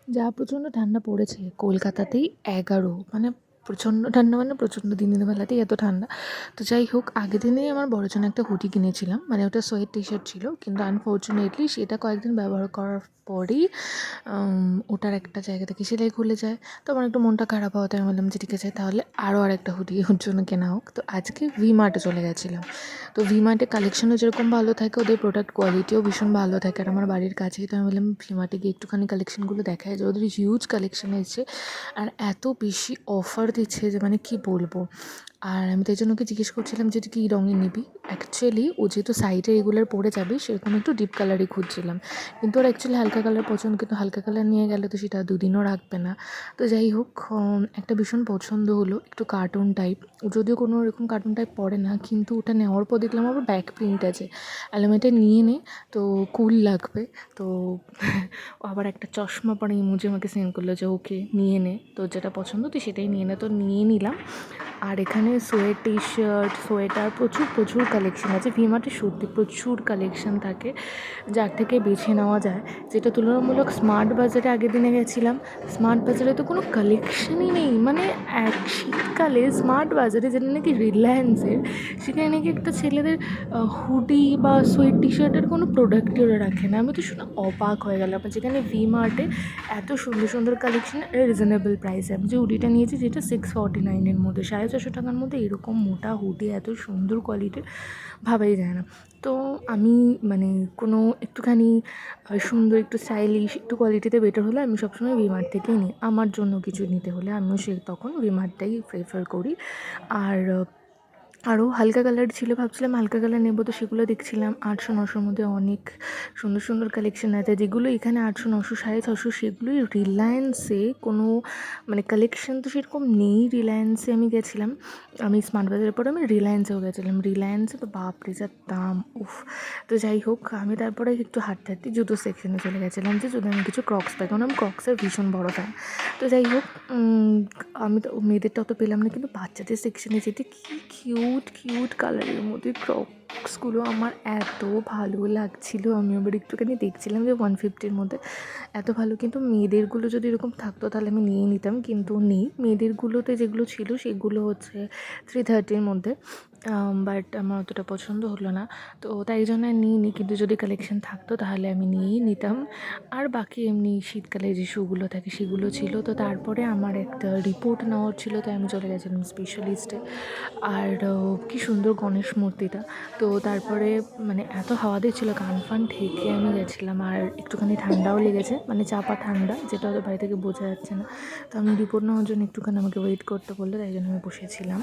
যা প্রচণ্ড ঠান্ডা পড়েছে কলকাতাতেই ১১, মানে প্রচণ্ড ঠান্ডা, মানে প্রচণ্ড দিনের বেলাতেই এত ঠান্ডা। তো যাই হোক, আগের দিনেই আমার বড় জন্য একটা হুডি কিনেছিলাম, মানে ওটা সোয়েট টি শার্ট ছিল, কিন্তু আনফর্চুনেটলি সেটা কয়েকদিন ব্যবহার করার পরেই ওটার একটা জায়গা থেকে সেলাই খুলে যায়। তো আমার একটু মনটা খারাপ হওয়াতে আমি বললাম যে ঠিক আছে, তাহলে আরও আরেকটা হুডি ওর জন্য কেনা হোক। তো আজকে ভি-মার্টে চলে গেছিলাম। তো ভি-মার্টে কালেকশনও যেরকম ভালো থাকে, ওদের প্রোডাক্ট কোয়ালিটিও ভীষণ ভালো থাকে, আর আমার বাড়ির কাছেই। তো আমি বললাম ভি-মার্টে গিয়ে একটুখানি কালেকশনগুলো দেখায়, যে ওদের হিউজ কালেকশন এসেছে আর এত বেশি অফার দিচ্ছে যে মানে কি বলবো। আর আমি তাই জন্য ওকে জিজ্ঞেস করছিলাম যে তুই কী রঙের নিবি। অ্যাকচুয়ালি ও যেহেতু সাইডে রেগুলার পরে যাবে, সেরকম একটু ডিপ কালারই খুঁজছিলাম, কিন্তু ওর অ্যাকচুয়ালি হালকা কালার পছন্দ, কিন্তু হালকা কালার নিয়ে গেলে তো সেটা দুদিনও রাখবে না। তো যাই হোক, একটা ভীষণ পছন্দ হলো, একটু কার্টুন টাইপ। ও যদিও কোনো এরকম কার্টুন টাইপ পরে না, কিন্তু ওটা নেওয়ার পর দেখলাম আবার ব্যাক প্রিন্ট আছে। আলাম এটা নিয়ে নে, তো কুল লাগবে। তো ও আবার একটা চশমা পরে ইমোজি আমাকে সেন্ড করলো যে ওকে নিয়ে নে, তোর যেটা পছন্দ তুই সেটাই নিয়ে নে। তো নিয়ে নিলাম। আর এখানে সোয়েট টি শার্ট, সোয়েটার প্রচুর প্রচুর কালেকশন আছে। ভি-মার্টে সত্যি প্রচুর কালেকশন থাকে, যার থেকে বেছে নেওয়া যায়। যেটা তুলনামূলক স্মার্ট বাজারে আগের দিনে গেছিলাম, স্মার্ট বাজারে তো কোনো কালেকশনই নেই। মানে এক শীতকালে স্মার্ট বাজারে, যেটা নাকি রিলায়েন্সের, সেখানে নাকি একটা ছেলেদের হুডি বা সোয়েট টি শার্টের কোনো প্রোডাক্টই ওরা রাখে না। আমি তো শুনে অবাক হয়ে গেলাম, যেখানে ভি-মার্টে এত সুন্দর সুন্দর কালেকশন রিজনেবল প্রাইসে। আমি যে হুডিটা নিয়েছি, যেটা 649-এর মধ্যে, 450 টাকার মধ্যে এরকম মোটা হুডি এত সুন্দর কোয়ালিটির ভাবাই যায় না। তো আমি মানে কোনো একটুখানি সুন্দর, একটু স্টাইলিশ, একটু কোয়ালিটিতে বেটার হলে আমি সবসময় ভি-মার্ট থেকেই নিই। আমার জন্য কিছু নিতে হলে আমিও তখন ভি-মার্টটাই প্রেফার করি। আর আরও হালকা কালার ছিল, ভাবছিলাম হালকা কালার নেবো, তো সেগুলো দেখছিলাম 800-900-র মধ্যে অনেক সুন্দর সুন্দর কালেকশন আছে। যেগুলো এখানে 800-900, 650, সেগুলোই রিলায়েন্সে কোনো মানে কালেকশন তো সেরকম নেই। রিলায়েন্সে আমি গেছিলাম, আমি স্মার্ট বাজারের পরে আমি রিলায়েন্সেও গেছিলাম। রিলায়েন্সে তো বাপরে যা দাম, উফ। তো যাই হোক, আমি তারপরে একটু হাঁটতে হাঁটতে জুতো সেকশনে চলে গেছিলাম, যে যদি আমি কিছু ক্রক্স পাই, কারণ আমি ক্রক্সের ভীষণ বড় ফ্যান। তো যাই হোক, আমি তো মেয়েদেরটা অত পেলাম না, কিন্তু বাচ্চাদের সেকশনে যেতে কি কিউট কিউট কালারের মধ্যে ক্রক্সগুলো আমার এত ভালো লাগছিলো। আমি আবার একটুখানি দেখছিলাম যে 150-র মধ্যে এত ভালো, কিন্তু মেয়েদেরগুলো যদি এরকম থাকতো তাহলে আমি নিয়ে নিতাম, কিন্তু নেই। মেয়েদেরগুলোতে যেগুলো ছিল সেগুলো হচ্ছে 330-র মধ্যে, বাট আমার অতটা পছন্দ হলো না, তো তাই জন্য আর নিইনি। কিন্তু যদি কালেকশন থাকতো তাহলে আমি নিয়েই নিতাম। আর বাকি এমনি শীতকালে যে শুগুলো থাকে সেগুলো ছিল। তো তারপরে আমার একটা রিপোর্ট নেওয়ার ছিল, তাই আমি চলে গেছিলাম স্পেশালিস্টে। আর কী সুন্দর গণেশ মূর্তিটা। তো তারপরে মানে এত হাওয়া দিচ্ছিল, কান ফান ঢেকে আমি গেছিলাম, আর একটুখানি ঠান্ডাও লেগেছে, মানে চাপা ঠান্ডা, যেটা হয়তো বাড়ি থেকে বোঝা যাচ্ছে না। তো আমি রিপোর্ট নেওয়ার জন্য একটুখানি আমাকে ওয়েট করতে বললো, তাই জন্য আমি বসেছিলাম।